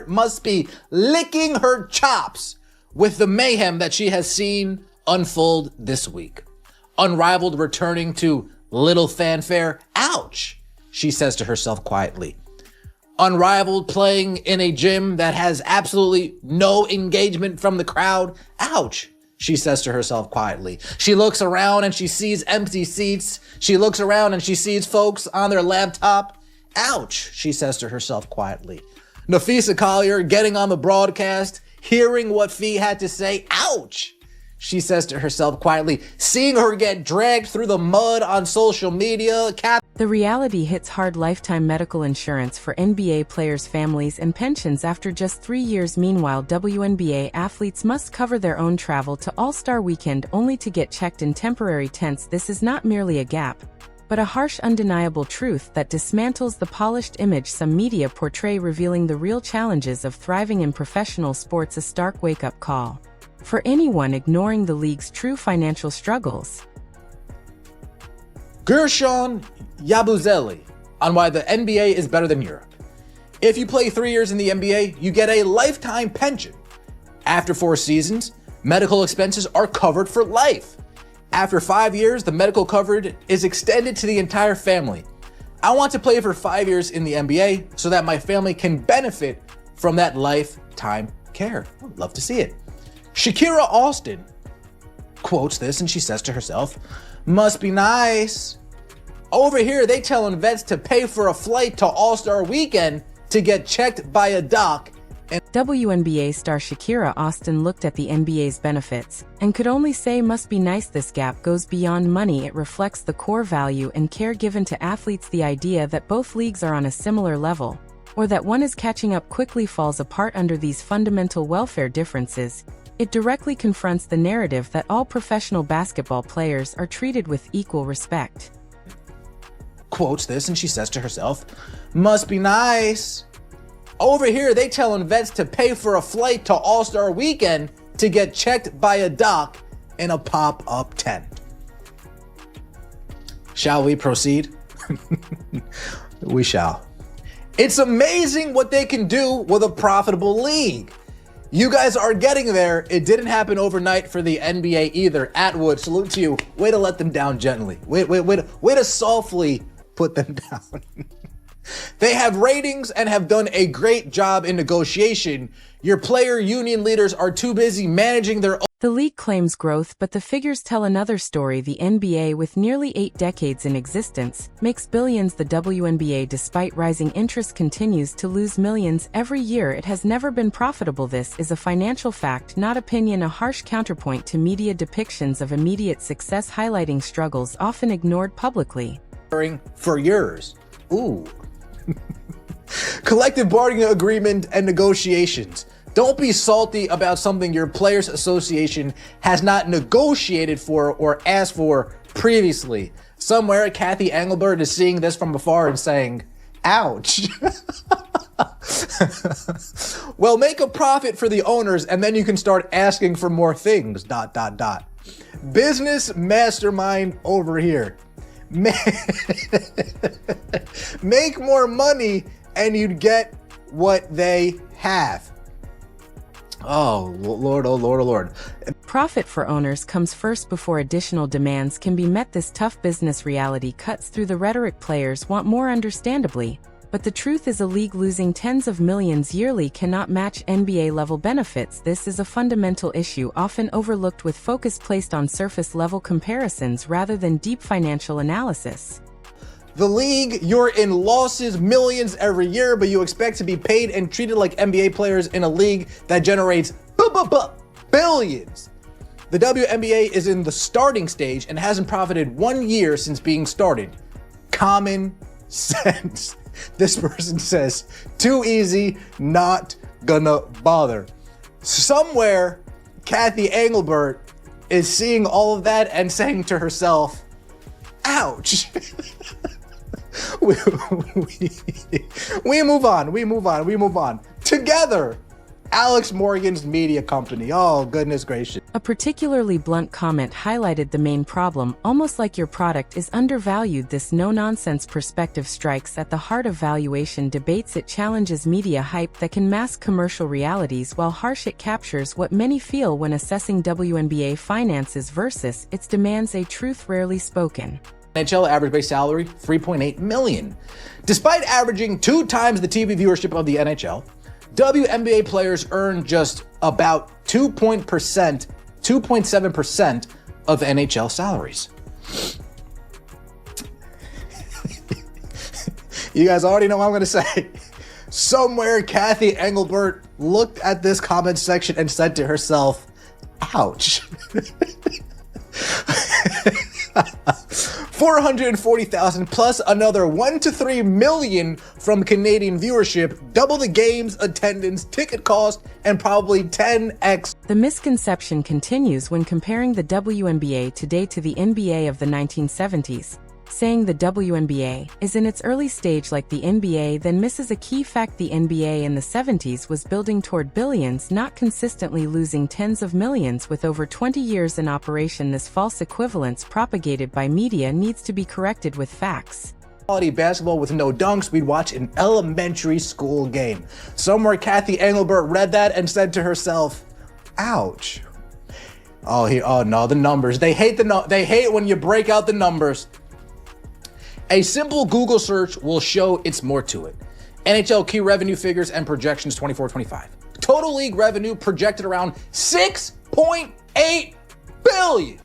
must be licking her chops with the mayhem that she has seen unfold this week. Unrivaled returning to little fanfare. Ouch, she says to herself quietly. Unrivaled playing in a gym that has absolutely no engagement from the crowd. Ouch, she says to herself quietly. She looks around and she sees empty seats. She looks around and she sees folks on their laptop. Ouch, she says to herself quietly. Nafisa Collier getting on the broadcast, hearing what Fee had to say. Ouch, she says to herself quietly. Seeing her get dragged through the mud on social media. The reality hits hard. Lifetime medical insurance for NBA players' families and pensions after just 3 years. Meanwhile, WNBA athletes must cover their own travel to All-Star Weekend only to get checked in temporary tents. This is not merely a gap, but a harsh, undeniable truth that dismantles the polished image some media portray, revealing the real challenges of thriving in professional sports. A stark wake-up call for anyone ignoring the league's true financial struggles. Gershon Yabusele on why the NBA is better than Europe. If you play 3 years in the NBA, you get a lifetime pension. After 4 seasons, medical expenses are covered for life. After 5 years, the medical coverage is extended to the entire family. I want to play for 5 years in the NBA so that my family can benefit from that lifetime care. I'd love to see it. Shakira Austin quotes this and she says to herself, must be nice. Over here, they telling vets to pay for a flight to All-Star Weekend to get checked by a doc. And WNBA star Shakira Austin looked at the NBA's benefits and could only say must be nice. This gap goes beyond money. It reflects the core value and care given to athletes. The idea that both leagues are on a similar level, or that one is catching up quickly, falls apart under these fundamental welfare differences. It directly confronts the narrative that all professional basketball players are treated with equal respect. Quotes this and she says to herself, must be nice. Over here, they telling vets to pay for a flight to All-Star Weekend to get checked by a doc in a pop-up tent. Shall we proceed? We shall. It's amazing what they can do with a profitable league. You guys are getting there. It didn't happen overnight for the NBA either. Atwood, salute to you. Way to let them down gently. Way to softly put them down. They have ratings and have done a great job in negotiation. Your player union leaders are too busy managing their own. The league claims growth, but the figures tell another story. The NBA, with nearly 8 decades in existence, makes billions. The WNBA, despite rising interest, continues to lose millions every year. It has never been profitable. This is a financial fact, not opinion. A harsh counterpoint to media depictions of immediate success, highlighting struggles often ignored publicly. For years. Ooh. Collective bargaining agreement and negotiations. Don't be salty about something your players association has not negotiated for or asked for previously. Somewhere, Kathy Engelbert is seeing this from afar and saying, ouch. Well, make a profit for the owners and then you can start asking for more things, ... Business mastermind over here. Make more money and you'd get what they have. Oh, Lord, oh, Lord, oh, Lord. Profit for owners comes first before additional demands can be met. This tough business reality cuts through the rhetoric players want more, understandably. But the truth is, a league losing tens of millions yearly cannot match NBA-level benefits. This is a fundamental issue often overlooked, with focus placed on surface-level comparisons rather than deep financial analysis. The league, you're in losses, millions every year, but you expect to be paid and treated like NBA players in a league that generates billions. The WNBA is in the starting stage and hasn't profited 1 year since being started. Common sense. This person says, too easy, not gonna bother. Somewhere, Kathy Engelbert is seeing all of that and saying to herself, ouch. we move on. Together, Alex Morgan's media company. Oh, goodness gracious. A particularly blunt comment highlighted the main problem, almost like your product is undervalued. This no-nonsense perspective strikes at the heart of valuation debates. It challenges media hype that can mask commercial realities, while harsh it captures what many feel when assessing WNBA finances versus its demands, a truth rarely spoken. NHL average base salary, $3.8 million. Despite averaging 2 times the TV viewership of the NHL, WNBA players earn just about 2.7% of NHL salaries. You guys already know what I'm going to say. Somewhere Kathy Engelbert looked at this comment section and said to herself, ouch. 440,000 plus another 1 to 3 million from Canadian viewership, double the game's attendance, ticket cost, and probably 10x. The misconception continues when comparing the WNBA today to the NBA of the 1970s, saying the WNBA is in its early stage like the NBA then misses a key fact. The NBA in the 70s was building toward billions, not consistently losing tens of millions. With over 20 years in operation, this false equivalence propagated by media needs to be corrected with facts. Quality basketball with no dunks, we'd watch an elementary school game. Somewhere Kathy Engelbert read that and said to herself, ouch. Oh no, the numbers. They hate when you break out the numbers. A simple Google search will show it's more to it. NHL key revenue figures and projections 24-25. Total league revenue projected around $6.8 billion,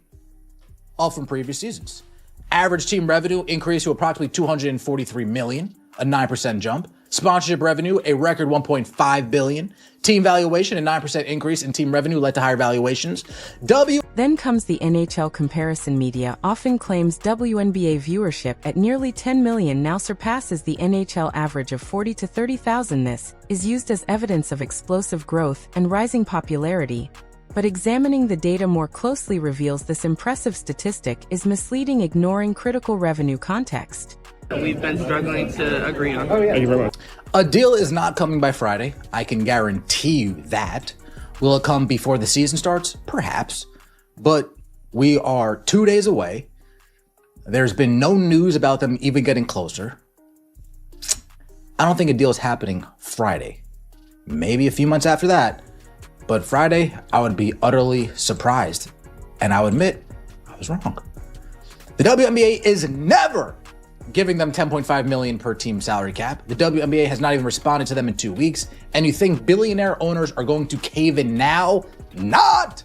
all from previous seasons. Average team revenue increased to approximately $243 million, a 9% jump. Sponsorship revenue, a record $1.5 billion. Team valuation, a 9% increase in team revenue led to higher valuations. Then comes the NHL comparison. Media often claims WNBA viewership at nearly 10 million now surpasses the NHL average of 40 to 30,000. This is used as evidence of explosive growth and rising popularity. But examining the data more closely reveals this impressive statistic is misleading, ignoring critical revenue context. We've been struggling to agree on. Oh, yeah. Thank you very much. A deal is not coming by Friday. I can guarantee you that. Will it come before the season starts? Perhaps. But we are 2 days away. There's been no news about them even getting closer. I don't think a deal is happening Friday. Maybe a few months after that. But Friday, I would be utterly surprised. And I'll admit, I was wrong. The WNBA is never giving them $10.5 million per team salary cap. The WNBA has not even responded to them in 2 weeks. And you think billionaire owners are going to cave in now? Not!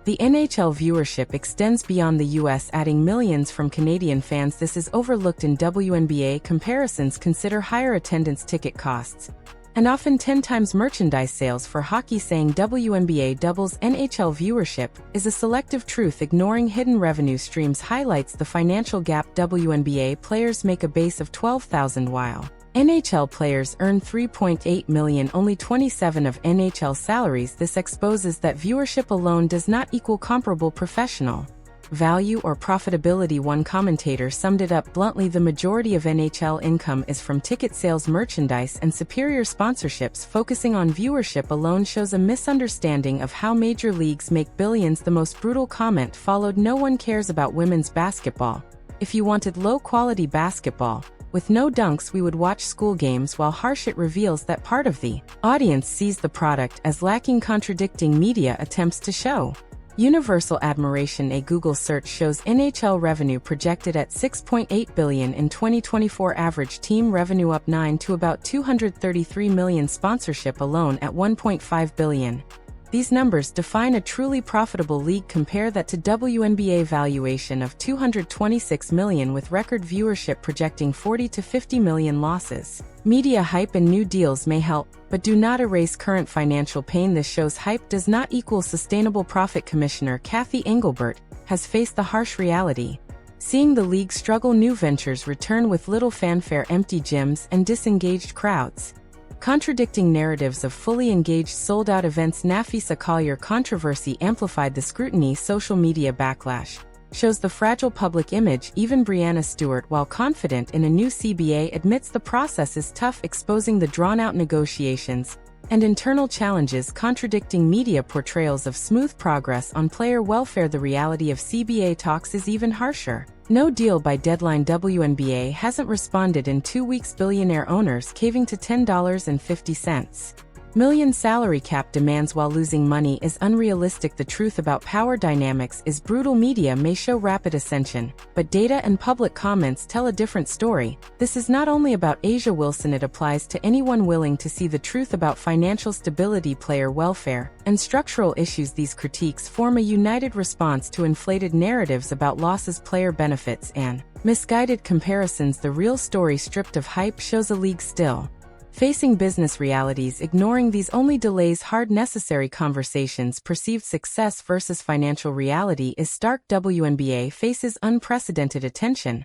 The NHL viewership extends beyond the US, adding millions from Canadian fans. This is overlooked in WNBA comparisons. Consider higher attendance, ticket costs, and often 10 times merchandise sales for hockey. Saying WNBA doubles NHL viewership is a selective truth. Ignoring hidden revenue streams highlights the financial gap. WNBA players make a base of $12,000 while NHL players earn $3.8 million, only 27 of NHL salaries. This exposes that viewership alone does not equal comparable professional value or profitability. One commentator summed it up bluntly: the majority of NHL income is from ticket sales, merchandise, and superior sponsorships. Focusing on viewership alone shows a misunderstanding of how major leagues make billions. The most brutal comment followed: no one cares about women's basketball. If you wanted low-quality basketball with no dunks, we would watch school games. While harsh, it reveals that part of the audience sees the product as lacking, contradicting media attempts to show universal admiration. A Google search shows NHL revenue projected at $6.8 billion in 2024. Average team revenue up 9 to about $233 million. Sponsorship alone at $1.5 billion. These numbers define a truly profitable league. Compare that to WNBA valuation of $226 million with record viewership projecting 40 to 50 million. Losses, media hype, and new deals may help, but do not erase current financial pain. This shows hype does not equal sustainable profit. Commissioner Kathy Engelbert has faced the harsh reality, seeing the league struggle, new ventures return with little fanfare, empty gyms, and disengaged crowds. Contradicting narratives of fully engaged, sold-out events. Nafisa Collier controversy amplified the scrutiny. Social media backlash shows the fragile public image. Even Brianna Stewart, while confident in a new CBA, admits the process is tough, exposing the drawn-out negotiations and internal challenges contradicting media portrayals of smooth progress on player welfare. The reality of CBA talks is even harsher. No deal by deadline. WNBA hasn't responded in 2 weeks. Billionaire owners caving to $10.50 million salary cap demands while losing money is unrealistic. The truth about power dynamics is brutal. Media may show rapid ascension, but data and public comments tell a different story. This is not only about Asia Wilson, it applies to anyone willing to see the truth about financial stability, player welfare, and structural issues. These critiques form a united response to inflated narratives about losses, player benefits, and misguided comparisons. The real story, stripped of hype, shows a league still facing business realities. Ignoring these only delays hard, necessary conversations. Perceived success versus financial reality is stark. WNBA faces unprecedented attention,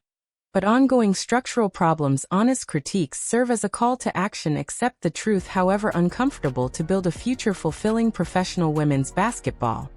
but ongoing structural problems. Honest critiques serve as a call to action. Accept the truth, however uncomfortable, to build a future fulfilling professional women's basketball.